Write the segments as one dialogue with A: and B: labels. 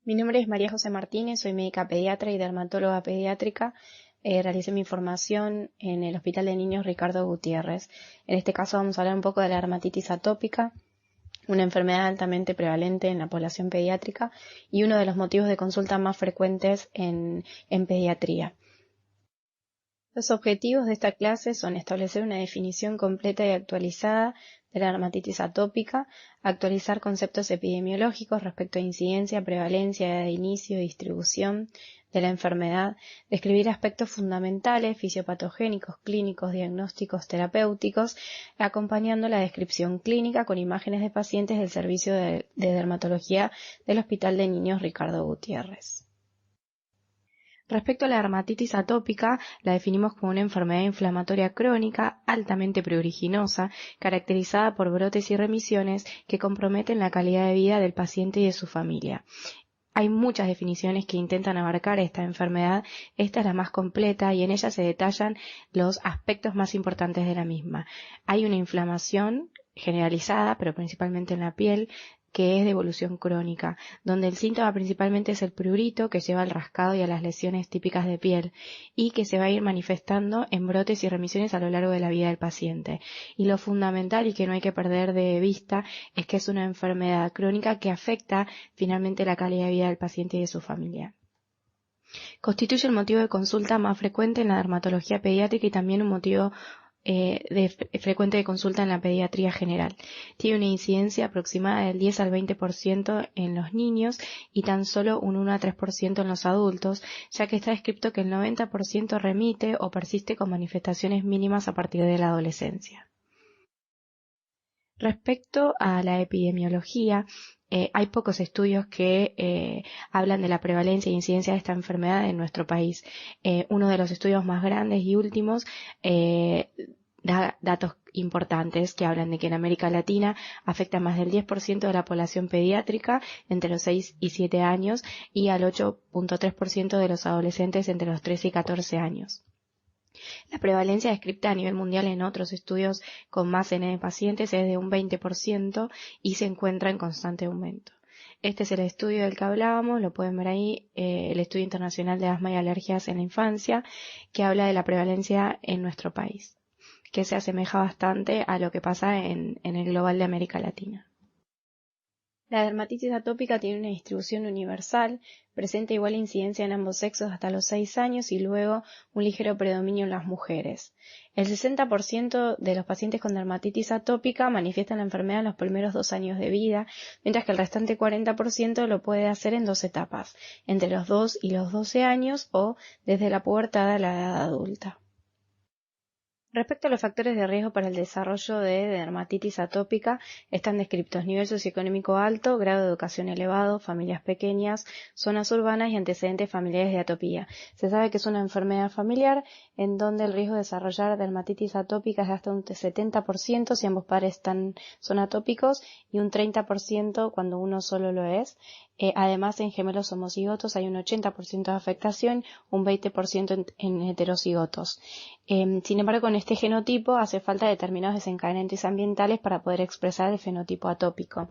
A: Mi nombre es María José Martínez, soy médica pediatra y dermatóloga pediátrica. Realicé mi formación en el Hospital de Niños Ricardo Gutiérrez. En este caso vamos a hablar un poco de la dermatitis atópica, una enfermedad altamente prevalente en la población pediátrica y uno de los motivos de consulta más frecuentes en pediatría. Los objetivos de esta clase son establecer una definición completa y actualizada de la dermatitis atópica, actualizar conceptos epidemiológicos respecto a incidencia, prevalencia, edad de inicio y distribución de la enfermedad, describir aspectos fundamentales, fisiopatogénicos, clínicos, diagnósticos, terapéuticos, acompañando la descripción clínica con imágenes de pacientes del servicio de dermatología del Hospital de Niños Ricardo Gutiérrez. Respecto a la dermatitis atópica, la definimos como una enfermedad inflamatoria crónica altamente pruriginosa, caracterizada por brotes y remisiones que comprometen la calidad de vida del paciente y de su familia. Hay muchas definiciones que intentan abarcar esta enfermedad, esta es la más completa y en ella se detallan los aspectos más importantes de la misma. Hay una inflamación generalizada, pero principalmente en la piel, que es de evolución crónica, donde el síntoma principalmente es el prurito que lleva al rascado y a las lesiones típicas de piel y que se va a ir manifestando en brotes y remisiones a lo largo de la vida del paciente. Y lo fundamental y que no hay que perder de vista es que es una enfermedad crónica que afecta finalmente la calidad de vida del paciente y de su familia. Constituye el motivo de consulta más frecuente en la dermatología pediátrica y también un motivo frecuente de consulta en la pediatría general. Tiene una incidencia aproximada del 10 al 20% en los niños y tan solo un 1 a 3% en los adultos, ya que está descrito que el 90% remite o persiste con manifestaciones mínimas a partir de la adolescencia. Respecto a la epidemiología, hay pocos estudios que hablan de la prevalencia e incidencia de esta enfermedad en nuestro país. Uno de los estudios más grandes y últimos da datos importantes que hablan de que en América Latina afecta a más del 10% de la población pediátrica entre los 6 y 7 años y al 8.3% de los adolescentes entre los 13 y 14 años. La prevalencia descrita a nivel mundial en otros estudios con más N de pacientes es de un 20% y se encuentra en constante aumento. Este es el estudio del que hablábamos, lo pueden ver ahí, el Estudio Internacional de Asma y Alergias en la Infancia, que habla de la prevalencia en nuestro país, que se asemeja bastante a lo que pasa en el global de América Latina. La dermatitis atópica tiene una distribución universal, presenta igual incidencia en ambos sexos hasta los 6 años y luego un ligero predominio en las mujeres. El 60% de los pacientes con dermatitis atópica manifiestan la enfermedad en los primeros 2 años de vida, mientras que el restante 40% lo puede hacer en 2 etapas, entre los 2 y los 12 años o desde la pubertad a la edad adulta. Respecto a los factores de riesgo para el desarrollo de dermatitis atópica, están descritos nivel socioeconómico alto, grado de educación elevado, familias pequeñas, zonas urbanas y antecedentes familiares de atopía. Se sabe que es una enfermedad familiar en donde el riesgo de desarrollar dermatitis atópica es de hasta un 70% si ambos padres son atópicos y un 30% cuando uno solo lo es. Además, en gemelos homocigotos hay un 80% de afectación, un 20% en heterocigotos. Sin embargo, con este genotipo hace falta determinados desencadenantes ambientales para poder expresar el fenotipo atópico.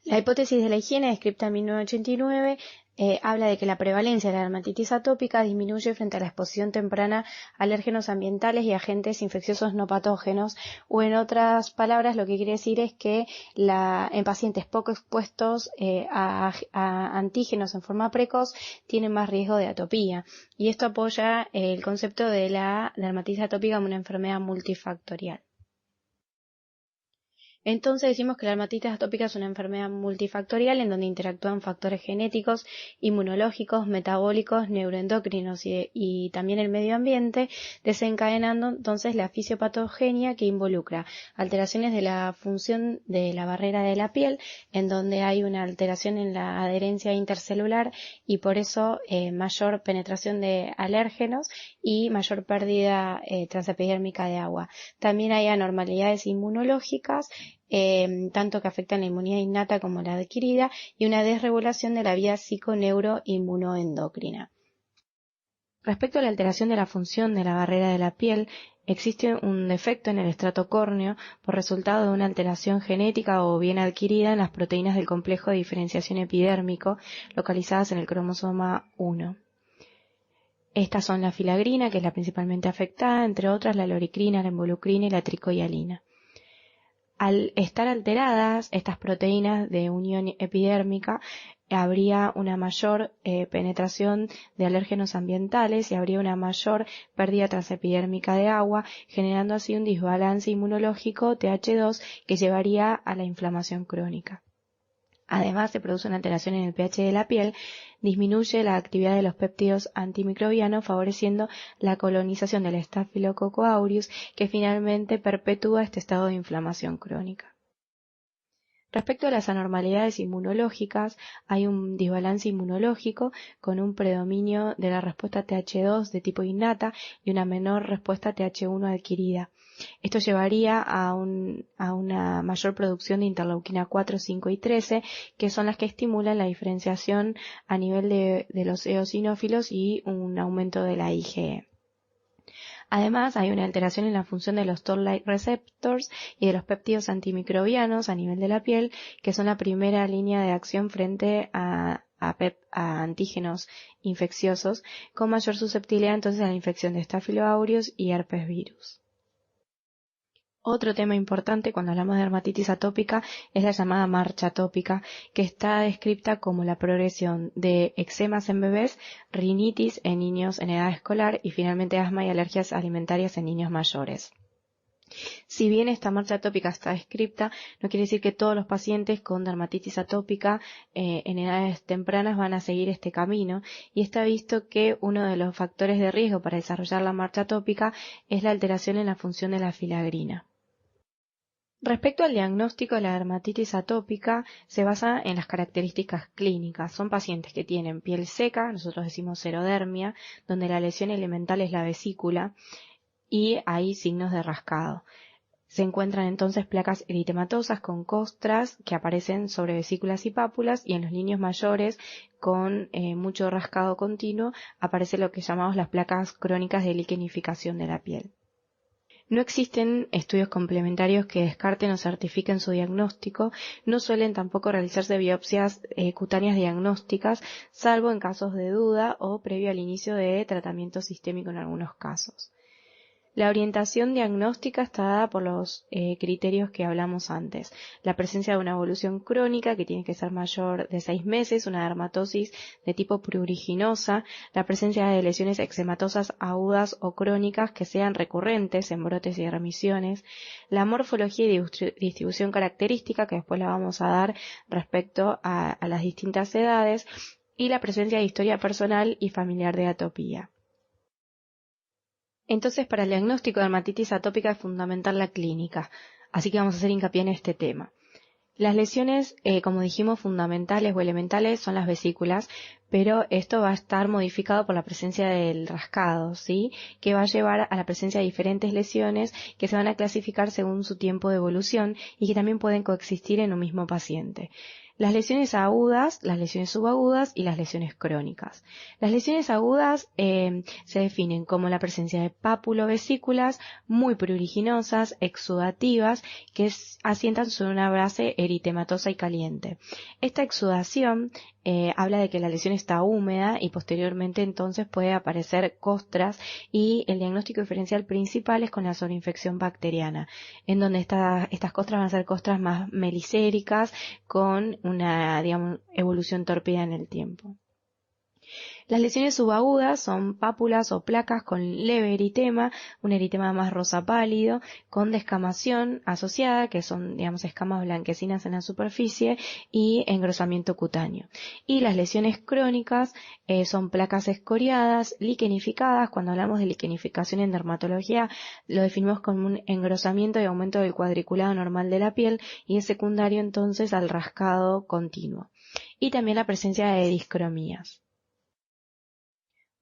A: La hipótesis de la higiene, descrita en 1989, habla de que la prevalencia de la dermatitis atópica disminuye frente a la exposición temprana a alérgenos ambientales y agentes infecciosos no patógenos, o en otras palabras lo que quiere decir es que en pacientes poco expuestos a antígenos en forma precoz tienen más riesgo de atopía, y esto apoya el concepto de la dermatitis atópica como una enfermedad multifactorial. Entonces decimos que la dermatitis atópica es una enfermedad multifactorial en donde interactúan factores genéticos, inmunológicos, metabólicos, neuroendocrinos y también el medio ambiente, desencadenando entonces la fisiopatogenia que involucra alteraciones de la función de la barrera de la piel, en donde hay una alteración en la adherencia intercelular y por eso mayor penetración de alérgenos y mayor pérdida transepidérmica de agua. También hay anormalidades inmunológicas, tanto que afectan la inmunidad innata como la adquirida, y una desregulación de la vía psiconeuroinmunoendocrina. Respecto a la alteración de la función de la barrera de la piel, existe un defecto en el estrato córneo por resultado de una alteración genética o bien adquirida en las proteínas del complejo de diferenciación epidérmico localizadas en el cromosoma 1. Estas son la filagrina, que es la principalmente afectada, entre otras la loricrina, la involucrina y la tricoialina. Al estar alteradas estas proteínas de unión epidérmica, habría una mayor penetración de alérgenos ambientales y habría una mayor pérdida transepidérmica de agua, generando así un desbalance inmunológico Th2 que llevaría a la inflamación crónica. Además, se produce una alteración en el pH de la piel, disminuye la actividad de los péptidos antimicrobianos, favoreciendo la colonización del Staphylococcus aureus, que finalmente perpetúa este estado de inflamación crónica. Respecto a las anormalidades inmunológicas, hay un desbalance inmunológico con un predominio de la respuesta Th2 de tipo innata y una menor respuesta Th1 adquirida. Esto llevaría a una mayor producción de interleuquina 4, 5 y 13, que son las que estimulan la diferenciación a nivel de los eosinófilos y un aumento de la IgE. Además, hay una alteración en la función de los Toll-like receptors y de los péptidos antimicrobianos a nivel de la piel, que son la primera línea de acción frente a antígenos infecciosos, con mayor susceptibilidad entonces a la infección de Staphylo aureus y herpes virus. Otro tema importante cuando hablamos de dermatitis atópica es la llamada marcha atópica, que está descrita como la progresión de eczemas en bebés, rinitis en niños en edad escolar y finalmente asma y alergias alimentarias en niños mayores. Si bien esta marcha atópica está descrita, no quiere decir que todos los pacientes con dermatitis atópica en edades tempranas van a seguir este camino, y está visto que uno de los factores de riesgo para desarrollar la marcha atópica es la alteración en la función de la filagrina. Respecto al diagnóstico de la dermatitis atópica, se basa en las características clínicas. Son pacientes que tienen piel seca, nosotros decimos xerodermia, donde la lesión elemental es la vesícula y hay signos de rascado. Se encuentran entonces placas eritematosas con costras que aparecen sobre vesículas y pápulas, y en los niños mayores con mucho rascado continuo aparece lo que llamamos las placas crónicas de liquenificación de la piel. No existen estudios complementarios que descarten o certifiquen su diagnóstico, no suelen tampoco realizarse biopsias cutáneas diagnósticas, salvo en casos de duda o previo al inicio de tratamiento sistémico en algunos casos. La orientación diagnóstica está dada por los criterios que hablamos antes. La presencia de una evolución crónica que tiene que ser mayor de 6 meses, una dermatosis de tipo pruriginosa, la presencia de lesiones eczematosas agudas o crónicas que sean recurrentes en brotes y remisiones, la morfología y distribución característica, que después la vamos a dar respecto a las distintas edades, y la presencia de historia personal y familiar de atopía. Entonces, para el diagnóstico de dermatitis atópica es fundamental la clínica, así que vamos a hacer hincapié en este tema. Las lesiones, como dijimos, fundamentales o elementales son las vesículas, pero esto va a estar modificado por la presencia del rascado, ¿sí? Que va a llevar a la presencia de diferentes lesiones que se van a clasificar según su tiempo de evolución y que también pueden coexistir en un mismo paciente. Las lesiones agudas, las lesiones subagudas y las lesiones crónicas. Las lesiones agudas se definen como la presencia de pápulo-vesículas muy pruriginosas, exudativas, que asientan sobre una base eritematosa y caliente. Esta exudación habla de que la lesión está húmeda y posteriormente entonces puede aparecer costras, y el diagnóstico diferencial principal es con la sobreinfección bacteriana, en donde estas costras van a ser costras más melicéricas con una, evolución tórpida en el tiempo. Las lesiones subagudas son pápulas o placas con leve eritema, un eritema más rosa pálido, con descamación asociada, que son, escamas blanquecinas en la superficie, y engrosamiento cutáneo. Y las lesiones crónicas son placas escoriadas, liquenificadas. Cuando hablamos de liquenificación en dermatología, lo definimos como un engrosamiento y aumento del cuadriculado normal de la piel, y es secundario entonces al rascado continuo. Y también la presencia de discromías.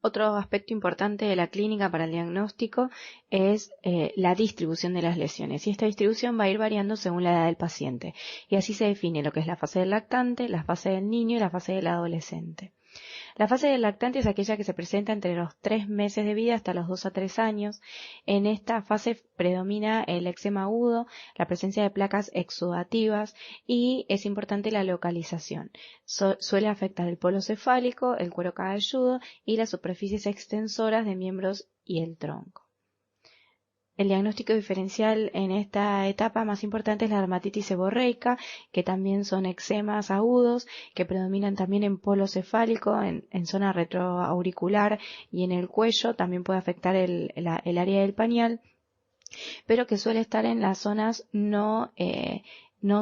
A: Otro aspecto importante de la clínica para el diagnóstico es la distribución de las lesiones, y esta distribución va a ir variando según la edad del paciente, y así se define lo que es la fase del lactante, la fase del niño y la fase del adolescente. La fase del lactante es aquella que se presenta entre los 3 meses de vida hasta los 2 a 3 años. En esta fase predomina el eczema agudo, la presencia de placas exudativas y es importante la localización. Suele afectar el polo cefálico, el cuero cabelludo y las superficies extensoras de miembros y el tronco. El diagnóstico diferencial en esta etapa más importante es la dermatitis seborreica, que también son eczemas agudos, que predominan también en polo cefálico, en zona retroauricular y en el cuello. También puede afectar el área del pañal, pero que suele estar en las zonas no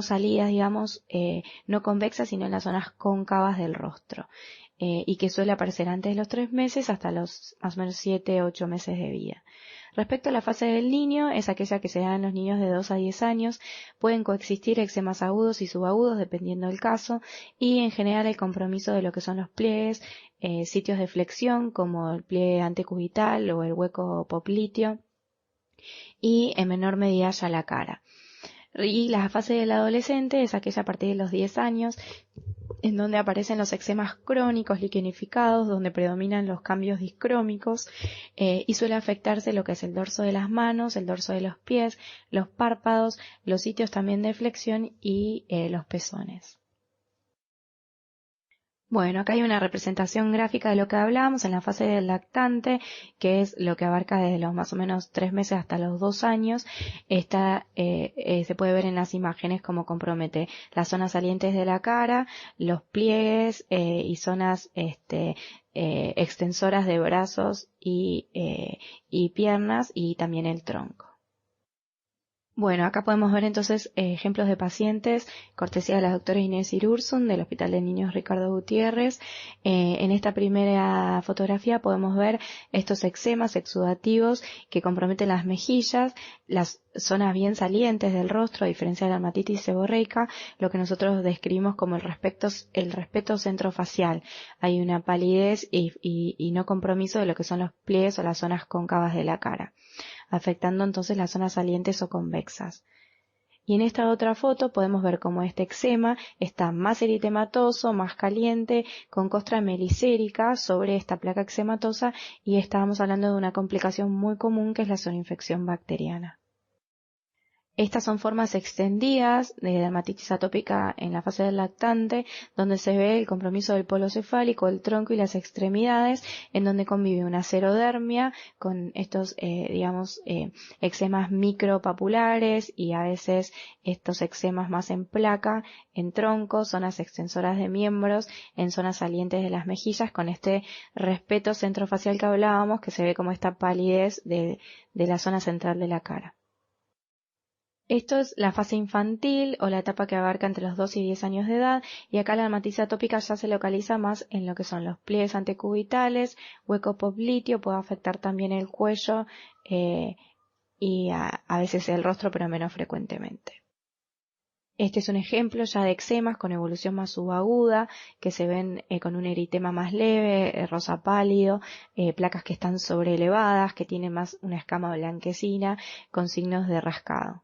A: salidas, digamos, no convexas, sino en las zonas cóncavas del rostro, y que suele aparecer antes de los 3 meses hasta los más o menos 7, 8 meses de vida. Respecto a la fase del niño, es aquella que se da en los niños de 2 a 10 años. Pueden coexistir eczemas agudos y subagudos dependiendo del caso, y en general el compromiso de lo que son los pliegues, sitios de flexión como el pliegue antecubital o el hueco popliteo, y en menor medida ya la cara. Y la fase del adolescente es aquella a partir de los 10 años, en donde aparecen los eczemas crónicos liquenificados, donde predominan los cambios discrómicos, y suele afectarse lo que es el dorso de las manos, el dorso de los pies, los párpados, los sitios también de flexión y los pezones. Bueno, acá hay una representación gráfica de lo que hablábamos en la fase del lactante, que es lo que abarca desde los más o menos 3 meses hasta los 2 años. Se puede ver en las imágenes cómo compromete las zonas salientes de la cara, los pliegues y zonas extensoras de brazos y piernas, y también el tronco. Bueno, acá podemos ver entonces ejemplos de pacientes, cortesía de la doctora Inés Irursun del Hospital de Niños Ricardo Gutiérrez. En esta primera fotografía podemos ver estos eczemas exudativos que comprometen las mejillas, las zonas bien salientes del rostro, a diferencia de la dermatitis seborreica, lo que nosotros describimos como el respeto centrofacial. Hay una palidez y no compromiso de lo que son los pliegues o las zonas cóncavas de la cara, afectando entonces las zonas salientes o convexas. Y en esta otra foto podemos ver cómo este eczema está más eritematoso, más caliente, con costra melicérica sobre esta placa eczematosa, y estábamos hablando de una complicación muy común que es la zoonoinfección bacteriana. Estas son formas extendidas de dermatitis atópica en la fase del lactante, donde se ve el compromiso del polo cefálico, el tronco y las extremidades, en donde convive una xerodermia con estos, eczemas micropapulares y a veces estos eczemas más en placa, en tronco, zonas extensoras de miembros, en zonas salientes de las mejillas, con este respeto centrofacial que hablábamos, que se ve como esta palidez de la zona central de la cara. Esto es la fase infantil o la etapa que abarca entre los 2 y 10 años de edad, y acá la dermatitis atópica ya se localiza más en lo que son los pliegues antecubitales, hueco popliteo, puede afectar también el cuello y a veces el rostro, pero menos frecuentemente. Este es un ejemplo ya de eczemas con evolución más subaguda, que se ven con un eritema más leve, rosa pálido, placas que están sobreelevadas, que tienen más una escama blanquecina con signos de rascado.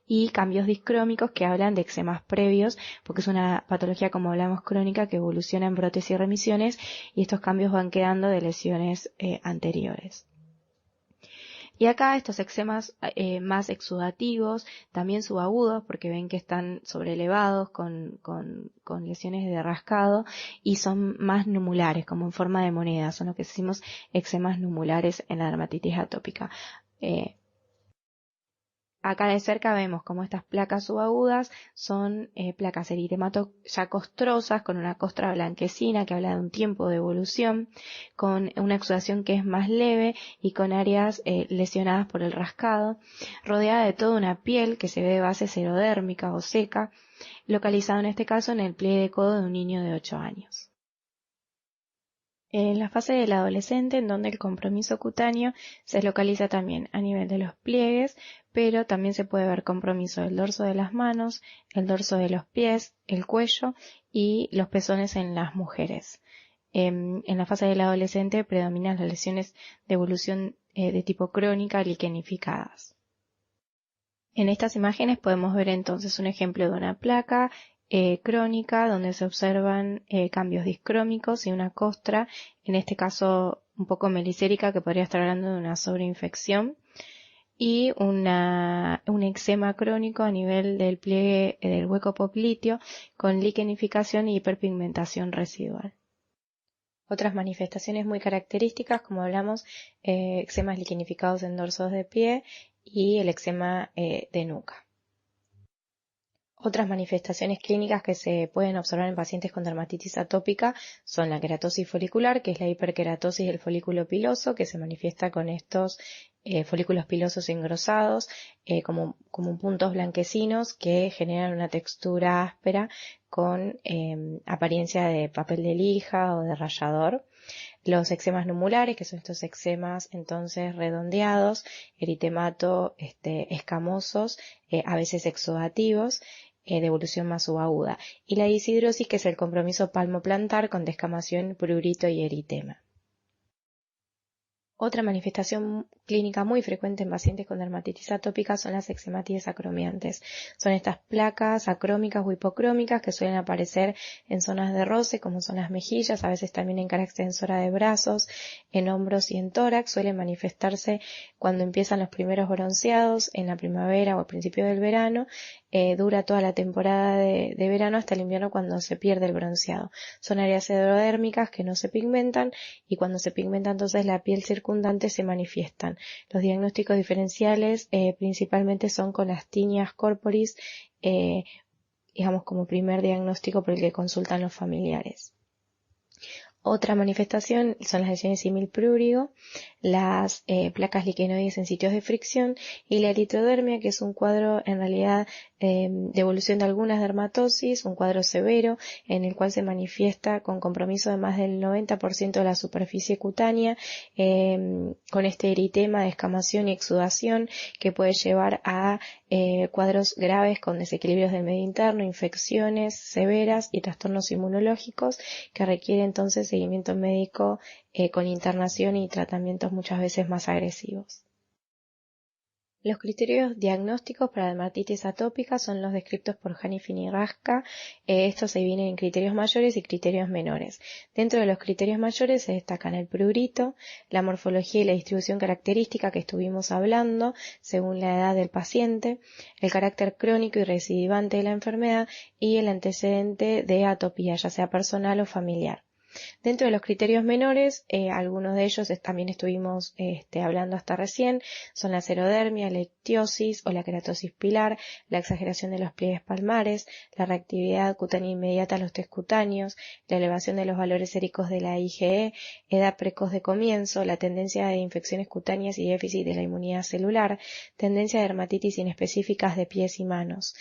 A: Y cambios discrómicos que hablan de eczemas previos, porque es una patología, como hablamos, crónica, que evoluciona en brotes y remisiones, y estos cambios van quedando de lesiones anteriores. Y acá estos eczemas más exudativos, también subagudos, porque ven que están sobrelevados con lesiones de rascado, y son más numulares, como en forma de moneda, son lo que decimos eczemas numulares en la dermatitis atópica. Acá de cerca vemos como estas placas subagudas son placas eritemato ya costrosas, con una costra blanquecina que habla de un tiempo de evolución, con una exudación que es más leve y con áreas lesionadas por el rascado, rodeada de toda una piel que se ve de base xerodérmica o seca, localizado en este caso en el pliegue de codo de un niño de 8 años. En la fase del adolescente, en donde el compromiso cutáneo se localiza también a nivel de los pliegues, pero también se puede ver compromiso del dorso de las manos, el dorso de los pies, el cuello y los pezones en las mujeres. En la fase del adolescente predominan las lesiones de evolución de tipo crónica liquenificadas. En estas imágenes podemos ver entonces un ejemplo de una placa crónica donde se observan cambios discrómicos y una costra, en este caso un poco melicérica, que podría estar hablando de una sobreinfección, y un eczema crónico a nivel del pliegue del hueco popliteo con liquenificación y hiperpigmentación residual. Otras manifestaciones muy características, como hablamos, eczemas liquenificados en dorsos de pie y el eczema de nuca. Otras manifestaciones clínicas que se pueden observar en pacientes con dermatitis atópica son la queratosis folicular, que es la hiperkeratosis del folículo piloso, que se manifiesta con estos folículos pilosos engrosados, como puntos blanquecinos que generan una textura áspera con apariencia de papel de lija o de rallador. Los eczemas numulares, que son estos eczemas entonces redondeados, eritemato escamosos, a veces exudativos, de evolución más subaguda. Y la disidrosis, que es el compromiso palmoplantar con descamación, prurito y eritema. Otra manifestación clínica muy frecuente en pacientes con dermatitis atópica son las eczematides acromiantes. Son estas placas acrómicas o hipocrómicas que suelen aparecer en zonas de roce, como son las mejillas, a veces también en cara extensora de brazos, en hombros y en tórax. Suelen manifestarse cuando empiezan los primeros bronceados, en la primavera o al principio del verano. Dura toda la temporada de verano hasta el invierno, cuando se pierde el bronceado. Son áreas edrodérmicas que no se pigmentan, y cuando se pigmenta entonces la piel circundante se manifiestan. Los diagnósticos diferenciales principalmente son con las tinias corporis, digamos como primer diagnóstico por el que consultan los familiares. Otra manifestación son las lesiones similprúrigo, las placas liquenoides en sitios de fricción y la eritrodermia, que es un cuadro en realidad de evolución de algunas dermatosis, un cuadro severo en el cual se manifiesta con compromiso de más del 90% de la superficie cutánea, con este eritema de escamación y exudación que puede llevar a cuadros graves con desequilibrios del medio interno, infecciones severas y trastornos inmunológicos que requieren entonces seguimiento médico con internación y tratamientos muchas veces más agresivos. Los criterios diagnósticos para dermatitis atópica son los descritos por Hanifin y Raska. Estos se dividen en criterios mayores y criterios menores. Dentro de los criterios mayores se destacan el prurito, la morfología y la distribución característica que estuvimos hablando según la edad del paciente, el carácter crónico y recidivante de la enfermedad y el antecedente de atopía, ya sea personal o familiar. Dentro de los criterios menores, algunos de ellos también estuvimos hablando hasta recién, son la xerodermia, la ictiosis o la queratosis pilar, la exageración de los pliegues palmares, la reactividad cutánea inmediata a los test cutáneos, la elevación de los valores séricos de la IgE, edad precoz de comienzo, la tendencia de infecciones cutáneas y déficit de la inmunidad celular, tendencia de dermatitis inespecíficas de pies y manos,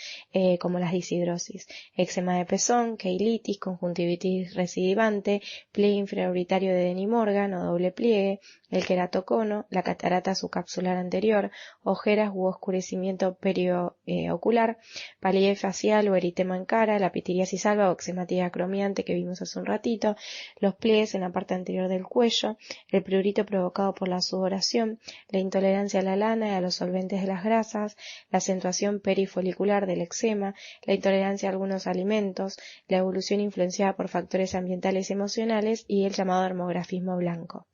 A: como las disidrosis, eczema de pezón, keilitis, conjuntivitis recidivante, pliegue infraorbitario de Denny Morgan o doble pliegue, el queratocono, la catarata subcapsular anterior, ojeras u oscurecimiento periocular, palidez facial o eritema en cara, la pitiriasis alba o eczematía acromiante que vimos hace un ratito, los pliegues en la parte anterior del cuello, el prurito provocado por la sudoración, la intolerancia a la lana y a los solventes de las grasas, la acentuación perifolicular del eczema, la intolerancia a algunos alimentos, la evolución influenciada por factores ambientales y emocionales y el llamado dermografismo blanco.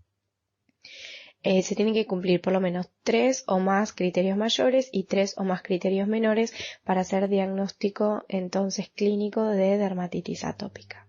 A: Se tienen que cumplir por lo menos 3 o más criterios mayores y 3 o más criterios menores para hacer diagnóstico entonces clínico de dermatitis atópica.